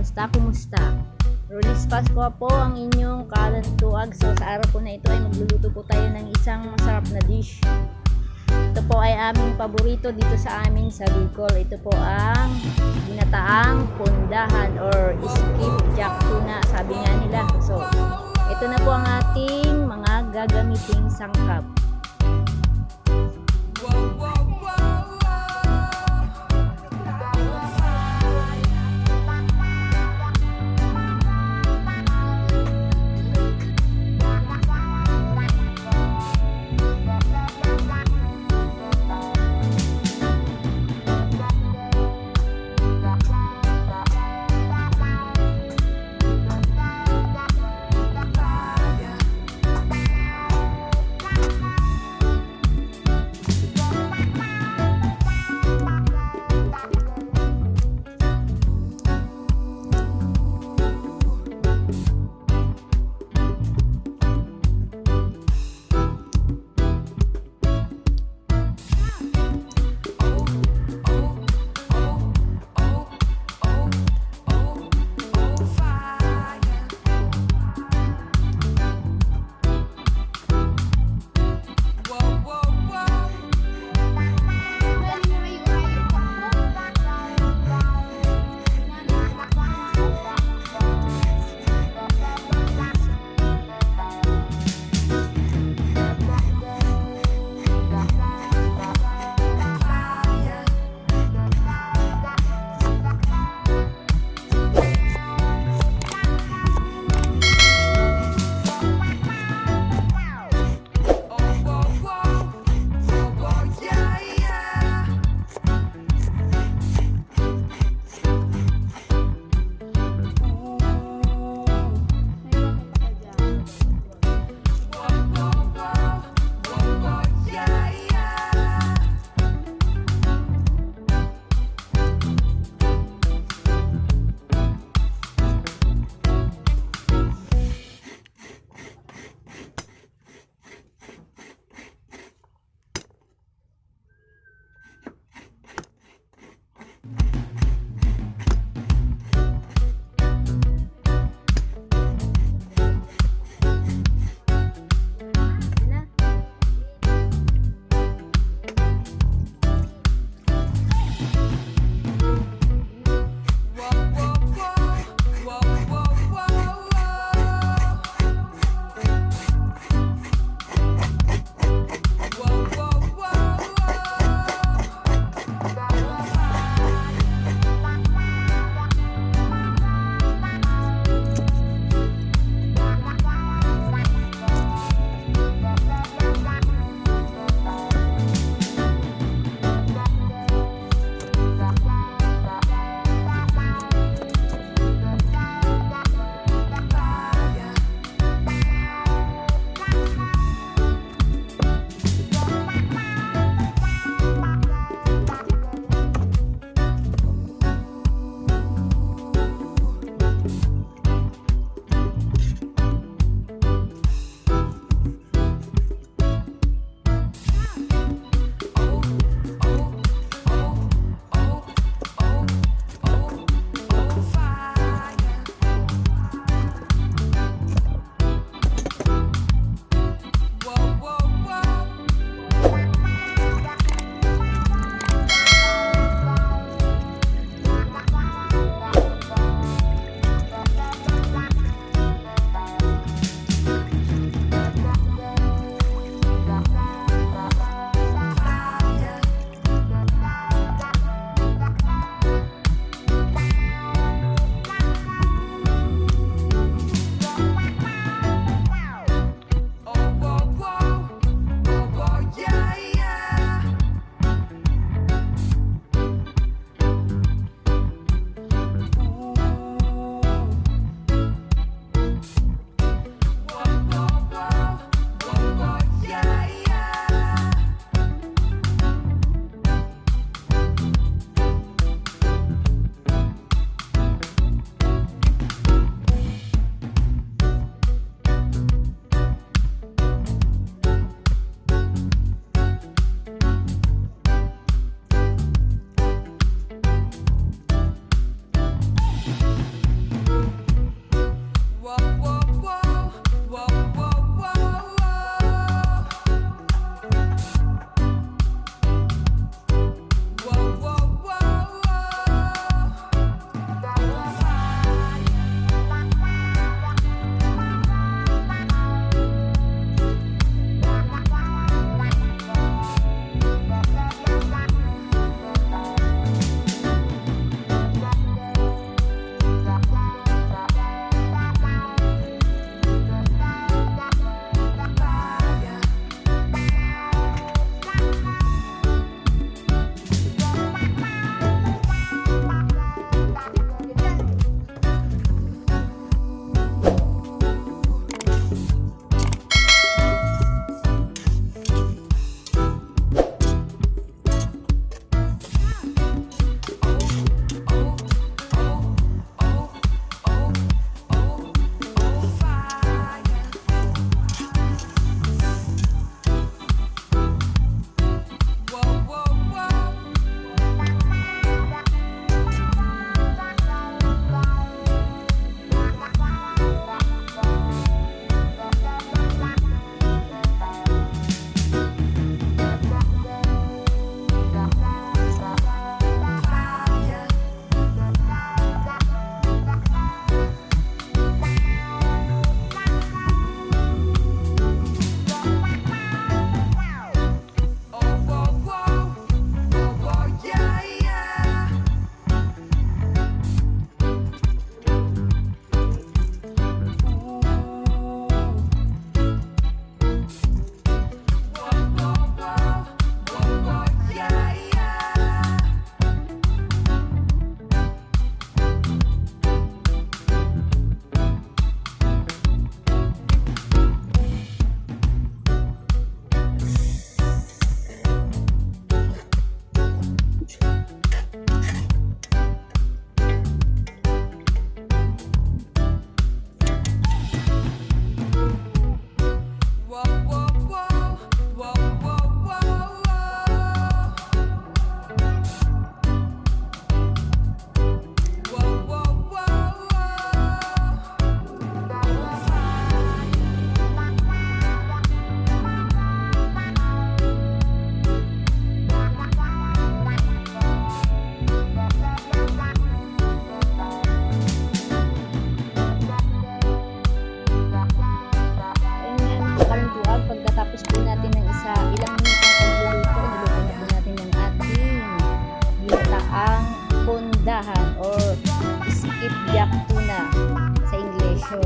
Kumusta? Rolece Pascua po ang inyong kalantuag. So sa araw po na ito ay magluluto po tayo ng isang masarap na dish. Ito po ay aming paborito dito sa amin sa Bicol. Ito po ang Ginataang Pundahan or skipjack tuna, sabi nga nila. So ito na po ang ating mga gagamiting sangkap.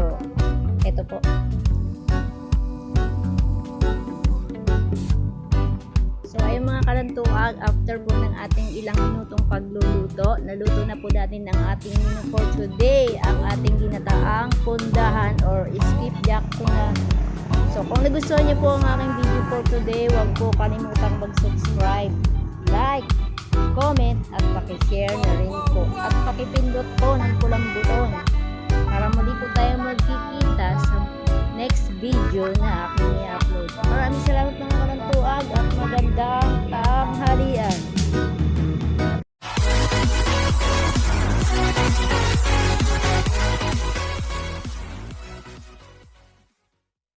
So, ito po. So, ayun mga kalantuag, after po ng ating ilang minutong pagluluto, naluto na po natin ang ating menu for today, ang ating ginataang pundahan or skip jack tuna. So, kung nagustuhan niyo po ang aking video for today, huwag po kalimutang mag-subscribe, like, comment, at paki-share na rin po. At pakipindot po ng pulang buton para muli po tayo magkikita sa next video na